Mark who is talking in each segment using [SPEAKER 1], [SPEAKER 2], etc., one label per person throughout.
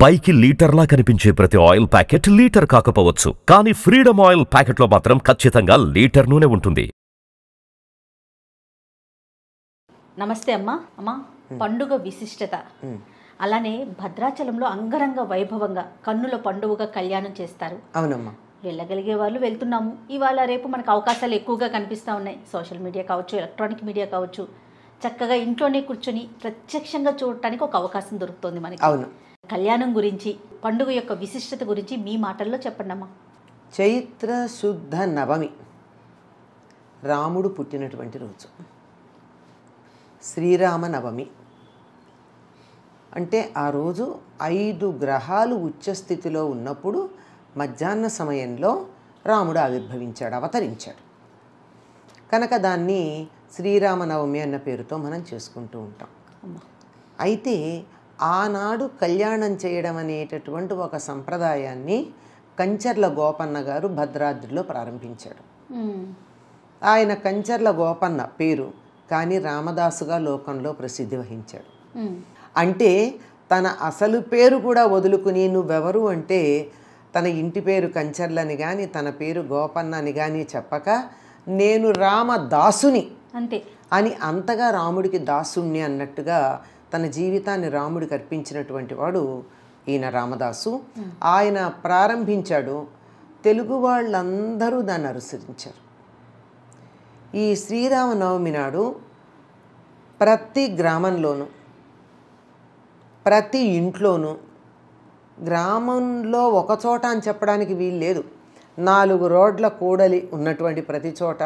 [SPEAKER 1] పైకి లీటర్లా కనిపించే ప్రతి ఆయిల్ ప్యాకెట్ లీటర్ కాకపోవచ్చు, కానీ ఫ్రీడమ్ ఆయిల్ ప్యాకెట్లో మాత్రం ఖచ్చితంగా లీటర్ నూనె ఉంటుంది.
[SPEAKER 2] నమస్తే అమ్మా. పండుగ విశిష్టత, అలానే భద్రాచలంలో అంగరంగ వైభవంగా కన్నుల పండుగగా కళ్యాణం చేస్తారు.
[SPEAKER 3] అవునమ్మా.
[SPEAKER 2] వెళ్ళగలిగే వాళ్ళు వెళ్తున్నాము. ఇవాళ రేపు మనకు అవకాశాలు ఎక్కువగా కనిపిస్తూ ఉన్నాయి. సోషల్ మీడియా కావచ్చు, ఎలక్ట్రానిక్ మీడియా కావచ్చు. చక్కగా ఇంట్లోనే కూర్చొని ప్రత్యక్షంగా చూడటానికి ఒక అవకాశం దొరుకుతుంది మనకి.
[SPEAKER 3] అవును.
[SPEAKER 2] కళ్యాణం గురించి, పండుగ యొక్క విశిష్టత గురించి మీ మాటల్లో చెప్పండి అమ్మా.
[SPEAKER 3] చైత్ర శుద్ధ నవమి రాముడు పుట్టినటువంటి రోజు. శ్రీరామ నవమి అంటే ఆ రోజు 5 గ్రహాలు ఉచ్చస్థితిలో ఉన్నప్పుడు మధ్యాహ్న సమయంలో రాముడు ఆవిర్భవించాడు, అవతరించాడు. కనుక దాన్ని శ్రీరామనవమి అన్న పేరుతో మనం చేసుకుంటూ ఉంటాం. అయితే ఆనాడు కళ్యాణం చేయడం అనేటటువంటి ఒక సంప్రదాయాన్ని కంచర్ల గోపన్న గారు భద్రాద్రిలో ప్రారంభించాడు. ఆయన కంచర్ల గోపన్న పేరు, కానీ రామదాసుగా లోకంలో ప్రసిద్ధి వహించాడు. అంటే తన అసలు పేరు కూడా వదులుకుని నువ్వెవరు అంటే తన ఇంటి పేరు కంచర్లని కానీ తన పేరు గోపన్న అని కానీ చెప్పక నేను రామదాసుని
[SPEAKER 2] అంతే
[SPEAKER 3] అని అంతగా రాముడికి దాసుణ్ణి అన్నట్టుగా తన జీవితాన్ని రాముడికి అర్పించినటువంటి వాడు ఈయన రామదాసు. ఆయన ప్రారంభించాడు, తెలుగు వాళ్ళందరూ దాన్ని అనుసరించారు. ఈ శ్రీరామనవమి నాడు ప్రతి గ్రామంలోనూ ప్రతి ఇంట్లోనూ, గ్రామంలో ఒకచోట అని చెప్పడానికి వీలు లేదు, 4 రోడ్ల కూడలి ఉన్నటువంటి ప్రతి చోట,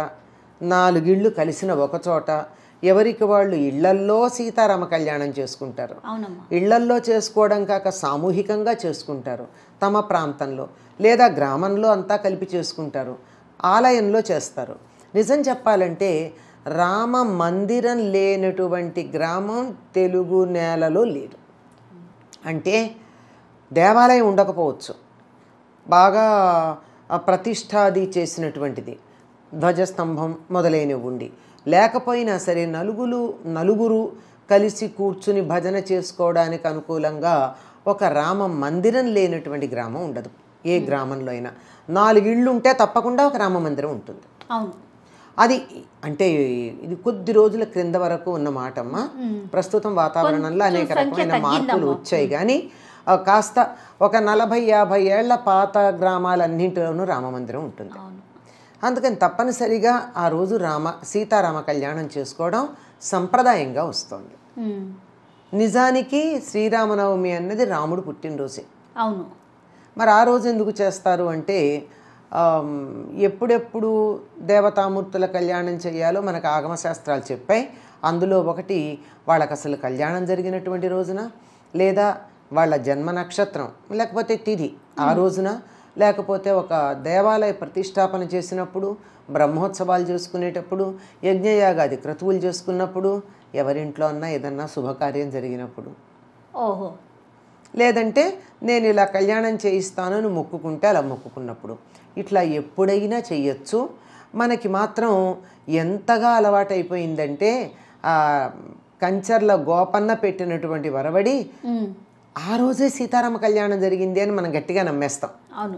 [SPEAKER 3] 4 ఇళ్ళు కలిసిన ఒక చోట ఎవరికి వాళ్ళు ఇళ్లల్లో సీతారామ కళ్యాణం చేసుకుంటారు. ఇళ్లల్లో చేసుకోవడం కాక సామూహికంగా చేసుకుంటారు. తమ ప్రాంతంలో లేదా గ్రామంలో అంతా కలిపి చేసుకుంటారు. ఆలయంలో చేస్తారు. నిజం చెప్పాలంటే రామ మందిరం లేనటువంటి గ్రామం తెలుగు నేలలో లేదు. అంటే దేవాలయం ఉండకపోవచ్చు, బాగా ప్రతిష్టాది చేసినటువంటిది, ధ్వజస్తంభం మొదలైనవి ఉండి, లేకపోయినా సరే నలుగురు కలిసి కూర్చుని భజన చేసుకోవడానికి అనుకూలంగా ఒక రామ మందిరం లేనటువంటి గ్రామం ఉండదు. ఏ గ్రామంలో అయినా 4 ఇళ్ళు ఉంటే తప్పకుండా ఒక రామ మందిరం ఉంటుంది. అది అంటే ఇది కొద్ది రోజుల క్రింద వరకు ఉన్న మాటమ్మా. ప్రస్తుతం వాతావరణంలో అనేక రకమైన మార్పులు వచ్చాయి, కానీ కాస్త ఒక 40-50 ఏళ్ల పాత గ్రామాలన్నింటిలోనూ రామమందిరం ఉంటుంది. అందుకని తప్పనిసరిగా ఆ రోజు సీతారామ కళ్యాణం చేసుకోవడం సంప్రదాయంగా వస్తుంది. నిజానికి శ్రీరామనవమి అన్నది రాముడు పుట్టినరోజే.
[SPEAKER 2] అవును.
[SPEAKER 3] మరి ఆ రోజు ఎందుకు చేస్తారు అంటే ఎప్పుడెప్పుడు దేవతామూర్తుల కళ్యాణం చేయాలో మనకు ఆగమశాస్త్రాలు చెప్పాయి. అందులో ఒకటి వాళ్ళకి అసలు కళ్యాణం జరిగినటువంటి రోజున, లేదా వాళ్ళ జన్మ నక్షత్రం లేకపోతే తిథి ఆ రోజున, లేకపోతే ఒక దేవాలయ ప్రతిష్టాపన చేసినప్పుడు, బ్రహ్మోత్సవాలు చేసుకునేటప్పుడు, యజ్ఞయాగాది క్రతువులు చేసుకున్నప్పుడు, ఎవరింట్లో అన్నా ఏదన్నా శుభకార్యం జరిగినప్పుడు, లేదంటే నేను ఇలా కళ్యాణం చేయిస్తానని మొక్కుకుంటే అలా మొక్కుకున్నప్పుడు, ఇట్లా ఎప్పుడైనా చెయ్యొచ్చు. మనకి మాత్రం ఎంతగా అలవాటైపోయిందంటే కంచర్ల గోపన్న పెట్టినటువంటి వరవడి ఆ రోజే సీతారామ కళ్యాణం జరిగింది అని మనం గట్టిగా నమ్మేస్తాం.
[SPEAKER 2] అవును.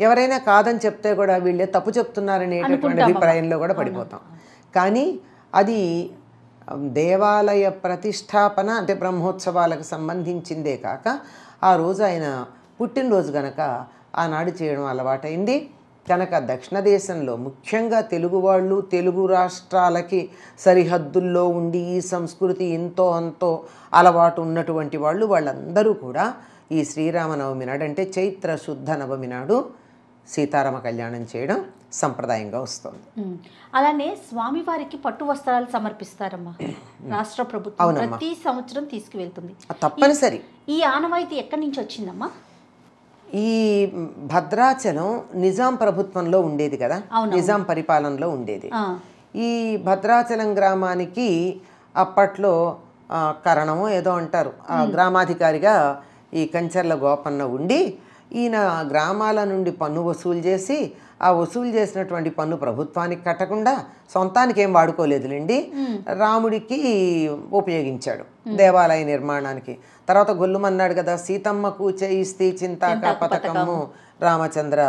[SPEAKER 3] ఎవరైనా కాదని చెప్తే కూడా వీళ్ళే తప్పు చెప్తున్నారనేటటువంటి అభిప్రాయంలో కూడా పడిపోతాం. కానీ అది దేవాలయ ప్రతిష్టాపన అంటే బ్రహ్మోత్సవాలకు సంబంధించిందే కాక ఆ రోజు ఆయన పుట్టినరోజు గనక ఆనాడు చేయడం అలవాటైంది. కనుక దక్షిణ దేశంలో ముఖ్యంగా తెలుగు వాళ్ళు, తెలుగు రాష్ట్రాలకి సరిహద్దుల్లో ఉండి ఈ సంస్కృతి ఎంతో అంతో అలవాటు ఉన్నటువంటి వాళ్ళందరూ కూడా ఈ శ్రీరామనవమి నాడు అంటే చైత్ర శుద్ధ నవమి నాడు సీతారామ కళ్యాణం చేయడం సంప్రదాయంగా వస్తుంది.
[SPEAKER 2] అలానే స్వామివారికి పట్టు వస్త్రాలు సమర్పిస్తారమ్మా రాష్ట్ర ప్రభుత్వం ప్రతి సంవత్సరం తీసుకువెళ్తుంది.
[SPEAKER 3] తప్పనిసరి.
[SPEAKER 2] ఈ ఆనవాయితీ ఎక్కడి నుంచి వచ్చిందమ్మా?
[SPEAKER 3] ఈ భద్రాచలం నిజాం ప్రభుత్వంలో ఉండేది కదా, నిజాం పరిపాలనలో ఉండేది. ఈ భద్రాచలం గ్రామానికి అప్పట్లో కరణమో ఏదో అంటారు, గ్రామాధికారిగా ఈ కంచర్ల గోపన్న ఉండి ఈయన గ్రామాల నుండి పన్ను వసూలు చేసి ఆ వసూలు చేసినటువంటి పన్ను ప్రభుత్వానికి కట్టకుండా సొంతానికి ఏం వాడుకోలేదులేండి, రాముడికి ఉపయోగించాడు దేవాలయ నిర్మాణానికి. తర్వాత గొల్లుమన్నాడు కదా, సీతమ్మకు చేయిస్తే చింతాక పథకము రామచంద్ర,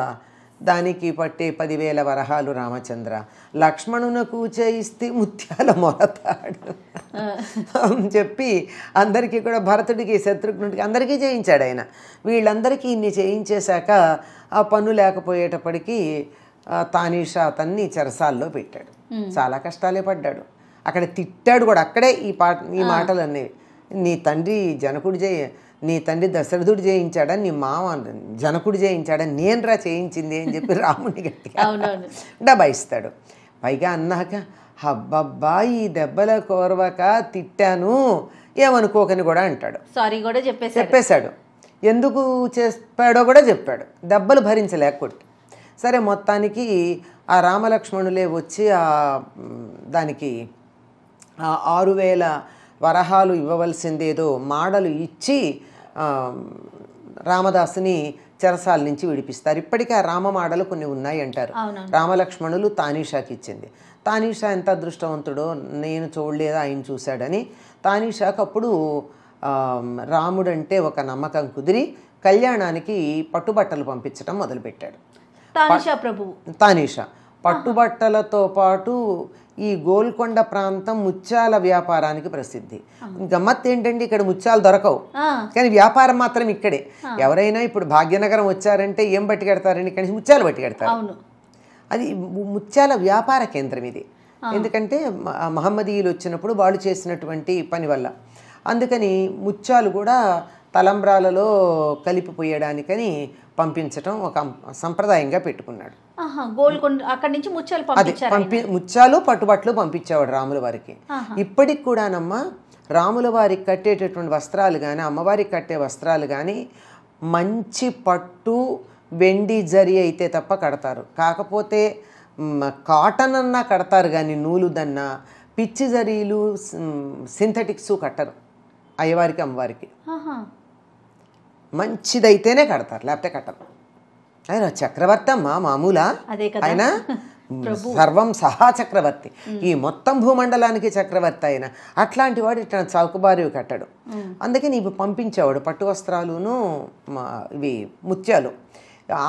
[SPEAKER 3] దానికి పట్టే 10,000 వరహాలు రామచంద్ర, లక్ష్మణునకు చేయిస్తే ముత్యాల మొలతాడు అని చెప్పి అందరికీ కూడా భరతుడికి శత్రుఘ్నుడికి అందరికీ చేయించాడు ఆయన. వీళ్ళందరికీ ఇన్ని చేయించేశాక ఆ పన్ను లేకపోయేటప్పటికీ తానీషా అతన్ని చెరసాల్లో పెట్టాడు. చాలా కష్టాలే పడ్డాడు. అక్కడ తిట్టాడు కూడా. అక్కడే ఈ మాటలు అనేవి, నీ తండ్రి దశరథుడు చేయించాడని, నీ మామ జనకుడు చేయించాడని, నేనురా చేయించింది అని చెప్పి రాముని గట్టిగా డబాయిస్తాడు. పైగా అన్నాక అబ్బబ్బా ఈ దెబ్బల కోరవక తిట్టాను ఏమనుకోకని కూడా అంటాడు.
[SPEAKER 2] సారీ కూడా
[SPEAKER 3] చెప్పేశాడు. ఎందుకు చెప్పాడో కూడా చెప్పాడు. దెబ్బలు భరించలేక కొట్టి. సరే మొత్తానికి ఆ రామలక్ష్మణులే వచ్చి దానికి 6,000 వరహాలు ఇవ్వవలసిందేదో మాడలు ఇచ్చి రామదాసుని చెరసాల నుంచి విడిపిస్తారు. ఇప్పటికీ ఆ రామమాడలు కొన్ని ఉన్నాయి అంటారు. రామలక్ష్మణులు తానీషాకి ఇచ్చింది. తానీషా ఎంత అదృష్టవంతుడో, నేను చూడలేదు ఆయన చూశాడని. తానీషాకు అప్పుడు రాముడంటే ఒక నమ్మకం కుదిరి కళ్యాణానికి పట్టుబట్టలు పంపించడం మొదలుపెట్టాడు తానీషా. పట్టుబట్టలతో పాటు ఈ గోల్కొండ ప్రాంతం ముత్యాల వ్యాపారానికి ప్రసిద్ధి. గమ్మత్ ఏంటంటే ఇక్కడ ముత్యాలు దొరకవు, కానీ వ్యాపారం మాత్రం ఇక్కడే. ఎవరైనా ఇప్పుడు భాగ్యనగరం వచ్చారంటే ఏం పట్టుకెడతారని ఇక్కడి నుంచి ముత్యాలు పట్టుకెడతారు. అది ముత్యాల వ్యాపార కేంద్రం ఇది. ఎందుకంటే మహమ్మదీయులు వచ్చినప్పుడు వాళ్ళు చేసినటువంటి పని వల్ల. అందుకని ముత్యాలు కూడా తలంబ్రాలలో కలిపిపోయడానికని పంపించటం ఒక సంప్రదాయంగా పెట్టుకున్నాడు. ముత్యాలు పట్టుబట్టలు పంపించేవాడు రాముల వారికి. ఇప్పటికి కూడానమ్మా రాముల వారికి కట్టేటటువంటి వస్త్రాలు కానీ, అమ్మవారికి కట్టే వస్త్రాలు కానీ మంచి పట్టు వెండి జరి అయితే తప్ప కడతారు. కాకపోతే కాటన్ అన్నా కడతారు కానీ నూలుదన్నా పిచ్చి జరీలు సింథటిక్స్ కట్టరు. అయ్యవారికి అమ్మవారికి మంచిదైతేనే కడతారు, లేకపోతే కట్టరు. ఆయన చక్రవర్తి అమ్మా, మామూలా? ఆయన సర్వం సహా చక్రవర్తి, ఈ మొత్తం భూమండలానికి చక్రవర్తి ఆయన. అట్లాంటి వాడు ఇట్లా చౌకబారి కట్టడు. అందుకని ఇవి పంపించేవాడు పట్టు వస్త్రాలును ఇవి ముత్యాలు.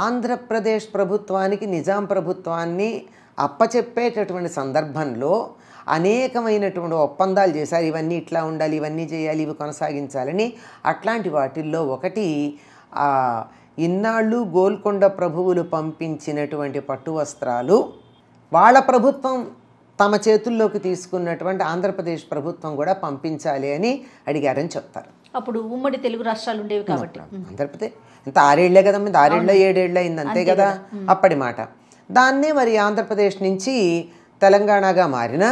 [SPEAKER 3] ఆంధ్రప్రదేశ్ ప్రభుత్వానికి నిజాం ప్రభుత్వాన్ని అప్పచెప్పేటటువంటి సందర్భంలో అనేకమైనటువంటి ఒప్పందాలు చేశారు. ఇవన్నీ ఇట్లా ఉండాలి, ఇవన్నీ చేయాలి, ఇవి కొనసాగించాలని. అట్లాంటి వాటిల్లో ఒకటి ఇన్నాళ్ళు గోల్కొండ ప్రభువులు పంపించినటువంటి పట్టు వస్త్రాలు వాళ్ళ ప్రభుత్వం తమ చేతుల్లోకి తీసుకున్నటువంటి ఆంధ్రప్రదేశ్ ప్రభుత్వం కూడా పంపించాలి అని అడిగారని చెప్తారు.
[SPEAKER 2] అప్పుడు ఉమ్మడి తెలుగు రాష్ట్రాలు ఉండేవి కాబట్టి
[SPEAKER 3] ఆంధ్రప్రదేశ్ ఇంత 6 ఏళ్లే కదమ్మా, 6 ఏళ్ళ 7 ఏళ్ళు అయింది అంతే కదా అప్పటి మాట. దాన్నే మరి ఆంధ్రప్రదేశ్ నుంచి తెలంగాణగా మారినా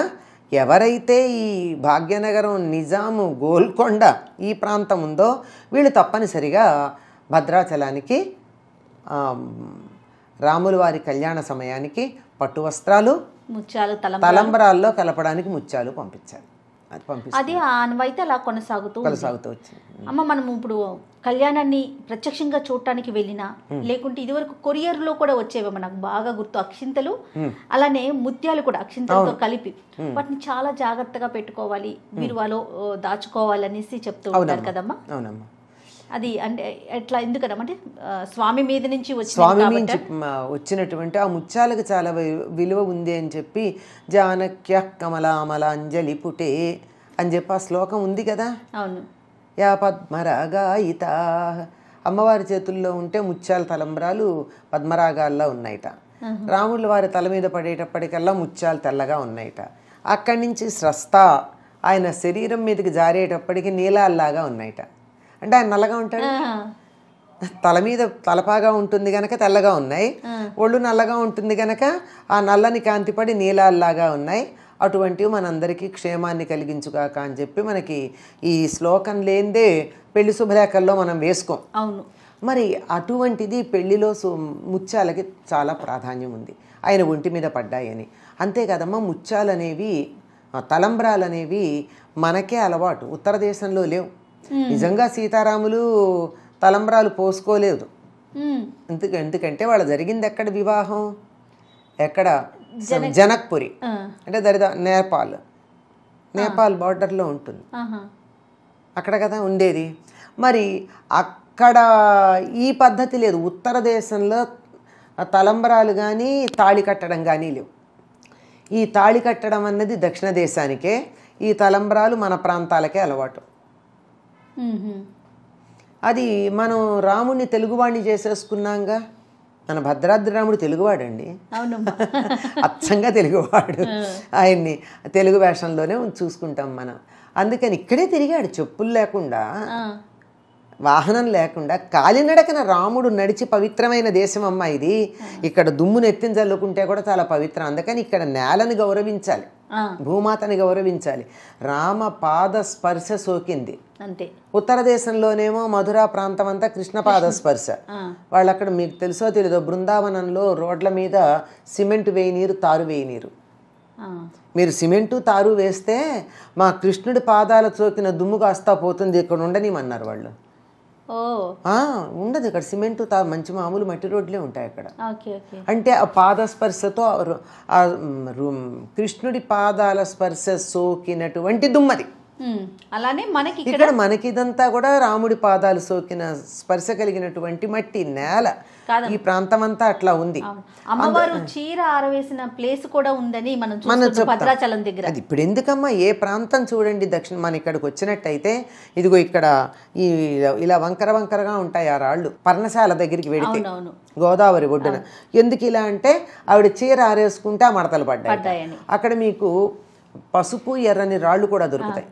[SPEAKER 3] ఎవరైతే ఈ భాగ్యనగరం, నిజాము, గోల్కొండ ఈ ప్రాంతం ఉందో వీళ్ళు తప్పనిసరిగా భద్రాచలానికి రాముల వారి కళ్యాణ సమయానికి పట్టు వస్త్రాలు,
[SPEAKER 2] ముత్యాలు,
[SPEAKER 3] తలంబరాల్లో కలపడానికి ముత్యాలు పంపించాలి.
[SPEAKER 2] అది ఆనవాయితీ అలా కొనసాగుతూ
[SPEAKER 3] వచ్చింది.
[SPEAKER 2] అమ్మ, మనం ఇప్పుడు కళ్యాణాన్ని ప్రత్యక్షంగా చూడటానికి వెళ్ళినా, లేకుంటే ఇదివరకు కొరియర్లో కూడా వచ్చేవి మనకు బాగా గుర్తు అక్షింతలు, అలానే ముత్యాలు కూడా అక్షింతలతో కలిపి వాటిని చాలా జాగ్రత్తగా పెట్టుకోవాలి, బీరువాలో దాచుకోవాలనేసి చెప్తూ ఉంటారు కదమ్మా.
[SPEAKER 3] అవునమ్మా.
[SPEAKER 2] అది అంటే ఎట్లా, ఎందుకనమ్మా అంటే స్వామి మీద నుంచి
[SPEAKER 3] వచ్చినటువంటి ఆ ముత్యాలకు చాలా విలువ ఉంది అని చెప్పి జానక్య కమలామలాంజలి పుటే అని చెప్పి ఆ శ్లోకం ఉంది కదా.
[SPEAKER 2] అవును.
[SPEAKER 3] యా పద్మరాగాయిత, అమ్మవారి చేతుల్లో ఉంటే ముత్యాల తలంబ్రాలు పద్మరాగాల్లో ఉన్నాయిట. రాముల వారి తల మీద పడేటప్పటికల్లా ముత్యాలు తెల్లగా ఉన్నాయిట. అక్కడి నుంచి స్రస్త ఆయన శరీరం మీదకి జారేటప్పటికి నీలాల్లాగా ఉన్నాయిట. అంటే ఆయన నల్లగా ఉంటాడు, తల మీద తలపాగా ఉంటుంది కనుక తెల్లగా ఉన్నాయి, ఒళ్ళు నల్లగా ఉంటుంది కనుక ఆ నల్లని కాంతిపడి నీలాల్లాగా ఉన్నాయి. అటువంటివి మనందరికీ క్షేమాన్ని కలిగించుగాక అని చెప్పి మనకి ఈ శ్లోకం లేనిదే పెళ్లి శుభలేఖల్లో మనం వేసుకోం.
[SPEAKER 2] అవును.
[SPEAKER 3] మరి అటువంటిది పెళ్లిలో ముత్యాలకి చాలా ప్రాధాన్యం ఉంది. ఆయన ఒంటి మీద పడ్డాయని. అంతే కదమ్మా, ముత్యాలు అనేవి, తలంబ్రాలు అనేవి మనకే అలవాటు, ఉత్తర దేశంలో లేవు. నిజంగా సీతారాములు తలంబ్రాలు పోసుకోలేదు, ఎందుకంటే వాళ్ళు జరిగింది ఎక్కడ వివాహం, ఎక్కడ జనక్పురి అంటే నేపాల్ బార్డర్లో ఉంటుంది అక్కడ కదా ఉండేది. మరి అక్కడ ఈ పద్ధతి లేదు. ఉత్తర దేశంలో తలంబరాలు కానీ తాళి కట్టడం కానీ లేవు. ఈ తాళి కట్టడం అన్నది దక్షిణ దేశానికే, ఈ తలంబరాలు మన ప్రాంతాలకే అలవాటు. అది మనం రాముడిని తెలుగువాడిని చేసేసుకున్నాంగా. మన భద్రాద్రి రాముడు తెలుగువాడండి, అచ్చంగా తెలుగువాడు. ఆయన్ని తెలుగు వేషంలోనే చూసుకుంటాం మనం. అందుకని ఇక్కడే తిరిగాడు, చెప్పులు లేకుండా, వాహనం లేకుండా, కాలినడకన రాముడు నడిచి పవిత్రమైన దేశం అమ్మ ఇది. ఇక్కడ దుమ్మును ఎత్తిన చల్లుకుంటే కూడా చాలా పవిత్రం. అందుకని ఇక్కడ నేలని గౌరవించాలి, భూమాతని గౌరవించాలి. రామ పాద స్పర్శ సోకింది
[SPEAKER 2] అంతే.
[SPEAKER 3] ఉత్తర దేశంలోనేమో మధురా ప్రాంతం అంతా కృష్ణ పాద స్పర్శ. వాళ్ళు అక్కడ మీకు తెలుసో తెలీదో బృందావనంలో రోడ్ల మీద సిమెంట్ వేయనీరు, తారు వేయనీరు. మీరు సిమెంటు తారు వేస్తే మా కృష్ణుడి పాదాల సోకిన దుమ్ము కాస్తా పోతుంది, ఇక్కడ ఉండనిమన్నారు వాళ్ళు. ఉండదు ఇక్కడ సిమెంటు మంచి మామూలు మట్టి రోడ్లే ఉంటాయి అక్కడ. అంటే ఆ పాదస్పర్శతో కృష్ణుడి పాదాల స్పర్శ సోకినటువంటి దుమ్మది.
[SPEAKER 2] అలానే మనకి
[SPEAKER 3] ఇక్కడ మనకి ఇదంతా కూడా రాముడి పాదాలు సోకిన స్పర్శ కలిగినటువంటి మట్టి నేల. ఈ ప్రాంతం అంతా అట్లా ఉంది.
[SPEAKER 2] అమ్మవారు చీర ఆరవేసిన ప్లేస్ కూడా ఉందని మనం భద్రాచలం దగ్గర.
[SPEAKER 3] అది ఇప్పుడు ఎందుకమ్మా, ఏ ప్రాంతం చూడండి దక్షిణ మన ఇక్కడికి వచ్చినట్టయితే ఇదిగో ఇక్కడ ఈ ఇలా వంకర వంకరగా ఉంటాయి ఆ రాళ్ళు. పర్ణశాల దగ్గరికి వెడితే గోదావరి ఒడ్డున. ఎందుకు ఇలా అంటే ఆవిడ చీర ఆరేసుకుంటే ఆ మడతలు పడ్డాయి. అక్కడ మీకు పసుపు ఎర్రని రాళ్ళు కూడా దొరుకుతాయి,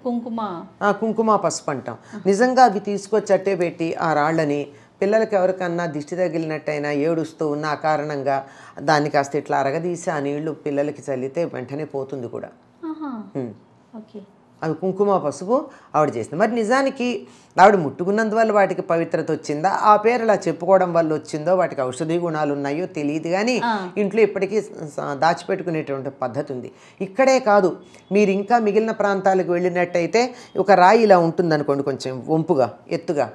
[SPEAKER 3] కుంకుమ పసుపు అంటాం. నిజంగా అవి తీసుకొచ్చి అట్టే పెట్టి ఆ రాళ్ళని పిల్లలకి ఎవరికన్నా దిష్టి తగిలినట్టయినా ఏడుస్తూ ఉన్న ఆ కారణంగా దాన్ని కాస్త ఇట్లా అరగదీసి ఆ నీళ్లు పిల్లలకి చల్లితే వెంటనే పోతుంది కూడా. అవి కుంకుమ పసుపు ఆవిడ చేసింది. మరి నిజానికి ఆవిడ ముట్టుకున్నందువల్ల వాటికి పవిత్రత వచ్చిందా, ఆ పేరు అలా చెప్పుకోవడం వల్ల వచ్చిందో, వాటికి ఔషధీ గుణాలు ఉన్నాయో తెలియదు. కానీ ఇంట్లో ఇప్పటికీ దాచిపెట్టుకునేటువంటి పద్ధతి ఉంది. ఇక్కడే కాదు, మీరు ఇంకా మిగిలిన ప్రాంతాలకు వెళ్ళినట్టయితే ఒక రాయి ఇలా ఉంటుందనుకోండి, కొంచెం వంపుగా ఎత్తుగా,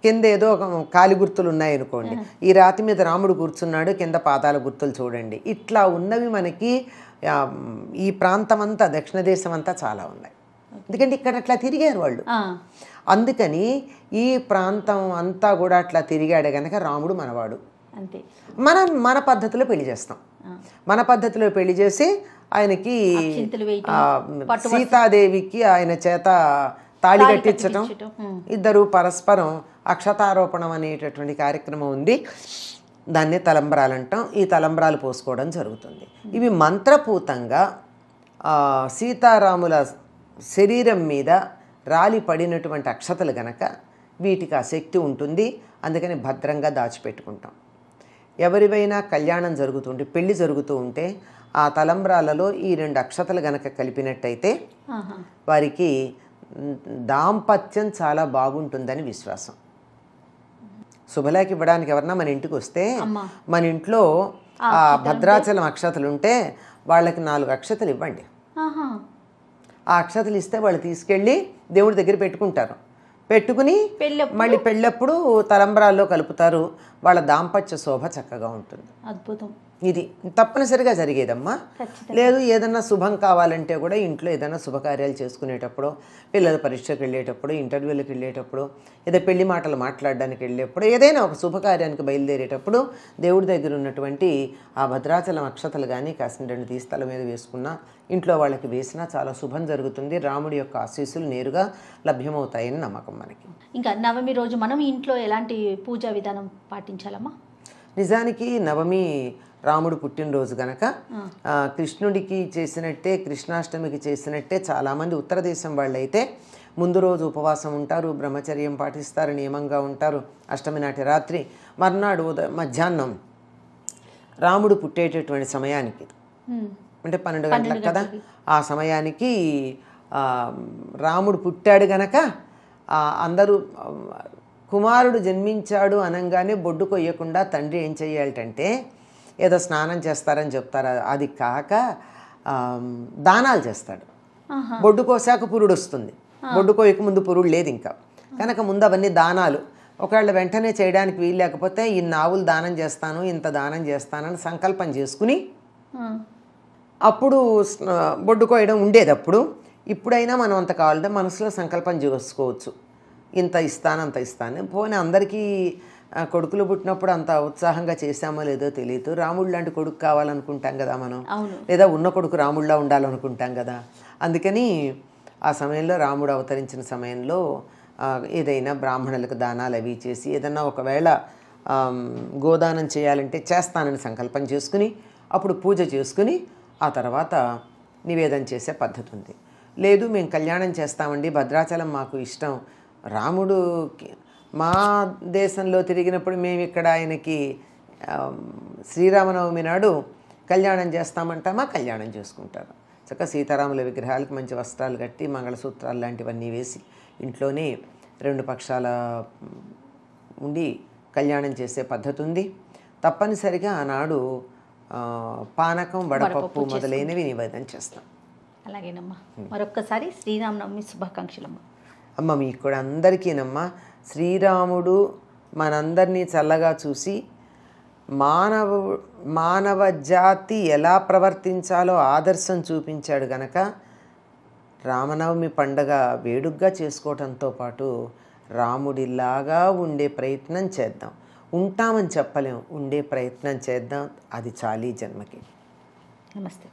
[SPEAKER 3] కింద ఏదో కాలి గుర్తులు ఉన్నాయనుకోండి, ఈ రాతి మీద రాముడు కూర్చున్నాడు, కింద పాదాల గుర్తులు చూడండి. ఇట్లా ఉన్నవి మనకి ఈ ప్రాంతం అంతా దక్షిణ దేశం అంతా చాలా ఉన్నాయి. ఎందుకంటే ఇక్కడ అట్లా తిరిగారు వాళ్ళు. అందుకని ఈ ప్రాంతం అంతా కూడా అట్లా తిరిగాడు కనుక రాముడు మనవాడు. మన పద్ధతిలో పెళ్లి చేస్తాం. మన పద్ధతిలో పెళ్లి చేసి ఆయనకి సీతాదేవికి ఆయన చేత తాళి కట్టించటం, ఇద్దరు పరస్పరం అక్షతారోపణం అనేటటువంటి కార్యక్రమం ఉంది. దాన్నే తలంబ్రాలు అంటాం. ఈ తలంబ్రాలు పోసుకోవడం జరుగుతుంది. ఇవి మంత్రపూతంగా సీతారాముల శరీరం మీద రాలి పడినటువంటి అక్షతలు గనక వీటికి ఆ శక్తి ఉంటుంది. అందుకని భద్రంగా దాచిపెట్టుకుంటాం. ఎవరివైనా కళ్యాణం జరుగుతుంటే, పెళ్లి జరుగుతూ ఉంటే ఆ తలంబ్రాలలో ఈ 2 అక్షతలు గనక కలిపినట్టయితే వారికి దాంపత్యం చాలా బాగుంటుందని విశ్వాసం. శుభలేఖ ఇవ్వడానికి ఎవరన్నా మన ఇంటికి వస్తే మన ఇంట్లో ఆ భద్రాచలం అక్షతలు ఉంటే వాళ్ళకి 4 అక్షతలు ఇవ్వండి. ఆ అక్షతలు ఇస్తే వాళ్ళు తీసుకెళ్ళి దేవుడి దగ్గర పెట్టుకుంటారు. పెట్టుకుని మళ్ళీ పెళ్ళప్పుడు తలంబ్రాల్లో కలుపుతారు. వాళ్ళ దాంపత్య శోభ చక్కగా ఉంటుంది.
[SPEAKER 2] అద్భుతం.
[SPEAKER 3] ఇది తప్పనిసరిగా జరిగేదమ్మా. లేదు ఏదన్నా శుభం కావాలంటే కూడా ఇంట్లో ఏదైనా శుభకార్యాలు చేసుకునేటప్పుడు, పిల్లల పరీక్షకు వెళ్ళేటప్పుడు, ఇంటర్వ్యూలకు వెళ్ళేటప్పుడు, ఏదో పెళ్లి మాటలు మాట్లాడడానికి వెళ్ళేటప్పుడు, ఏదైనా ఒక శుభకార్యానికి బయలుదేరేటప్పుడు దేవుడి దగ్గర ఉన్నటువంటి ఆ భద్రాచలం అక్షతలు కానీ కాసిన 2 తీస్తల మీద వేసుకున్నా, ఇంట్లో వాళ్ళకి వేసినా చాలా శుభం జరుగుతుంది. రాముడి యొక్క ఆశీస్సులు నేరుగా లభ్యమవుతాయని నమ్మకం మనకి.
[SPEAKER 2] ఇంకా నవమి రోజు మనం ఇంట్లో ఎలాంటి పూజా విధానం పాటించాలమ్మా?
[SPEAKER 3] నిజానికి నవమి రాముడు పుట్టినరోజు కనుక కృష్ణుడికి చేసినట్టే, కృష్ణాష్టమికి చేసినట్టే చాలామంది ఉత్తర దేశం వాళ్ళు అయితే ముందు రోజు ఉపవాసం ఉంటారు, బ్రహ్మచర్యం పాటిస్తారు, నియమంగా ఉంటారు. అష్టమి నాటి రాత్రి, మర్నాడు మధ్యాహ్నం రాముడు పుట్టేటటువంటి సమయానికి, అంటే 12 గంటలకు కదా, ఆ సమయానికి రాముడు పుట్టాడు గనక అందరూ కుమారుడు జన్మించాడు అనగానే బొడ్డు కొయ్యకుండా తండ్రి ఏం చెయ్యాలంటే ఏదో స్నానం చేస్తారని చెప్తారు. అది కాక దానాలు చేస్తాడు. బొడ్డు కోసాక పురుడు వస్తుంది, బొడ్డు కోయక ముందు పురుడు లేదు ఇంకా కనుక ముందు అవన్నీ దానాలు ఒకవేళ వెంటనే చేయడానికి వీలు లేకపోతే ఇన్ని ఆవులు దానం చేస్తాను, ఇంత దానం చేస్తానని సంకల్పం చేసుకుని అప్పుడు బొడ్డు కోయడం ఉండేది. అప్పుడు ఇప్పుడైనా మనం అంత కావాలంటే మనసులో సంకల్పం చేసుకోవచ్చు, ఇంత ఇస్తాను అంత ఇస్తాను. పోనీ అందరికీ కొడుకులు పుట్టినప్పుడు అంత ఉత్సాహంగా చేశామో లేదో తెలియదు. రాముడు లాంటి కొడుకు కావాలనుకుంటాం కదా మనం, లేదా ఉన్న కొడుకు రాముడిలా ఉండాలనుకుంటాం కదా. అందుకని ఆ సమయంలో రాముడు అవతరించిన సమయంలో ఏదైనా బ్రాహ్మణులకు దానాలు అవి చేసి, ఏదన్నా ఒకవేళ గోదానం చేయాలంటే చేస్తానని సంకల్పం చేసుకుని అప్పుడు పూజ చేసుకుని ఆ తర్వాత నివేదన చేసే పద్ధతి ఉంది. లేదు మేము కళ్యాణం చేస్తామండి, భద్రాచలం మాకు ఇష్టం, రాముడు మా దేశంలో తిరిగినప్పుడు మేము ఇక్కడ ఆయనకి శ్రీరామనవమి నాడు కళ్యాణం చేస్తామంటామా, కళ్యాణం చేసుకుంటారు. చక్కగా సీతారాముల విగ్రహాలకు మంచి వస్త్రాలు కట్టి మంగళసూత్రాలు లాంటివన్నీ వేసి ఇంట్లోనే 2 పక్షాల ఉండి కళ్యాణం చేసే పద్ధతి ఉంది. తప్పనిసరిగా ఆనాడు పానకం, వడపప్పు మొదలైనవి నివేదన చేస్తాం.
[SPEAKER 2] అలాగేనమ్మా. మరొక్కసారి శ్రీరామనవమి శుభాకాంక్షలమ్మా.
[SPEAKER 3] అమ్మ మీకు కూడా అందరికీనమ్మా. శ్రీరాముడు మనందరినీ చల్లగా చూసి మానవ జాతి ఎలా ప్రవర్తించాలో ఆదర్శం చూపించాడు గనక రామనవమి పండగ వేడుగ్గా చేసుకోవడంతో పాటు రాముడిలాగా ఉండే ప్రయత్నం చేద్దాం. ఉంటామని చెప్పలేం, ఉండే ప్రయత్నం చేద్దాం. అది చాలీ జన్మకి.
[SPEAKER 2] నమస్తే.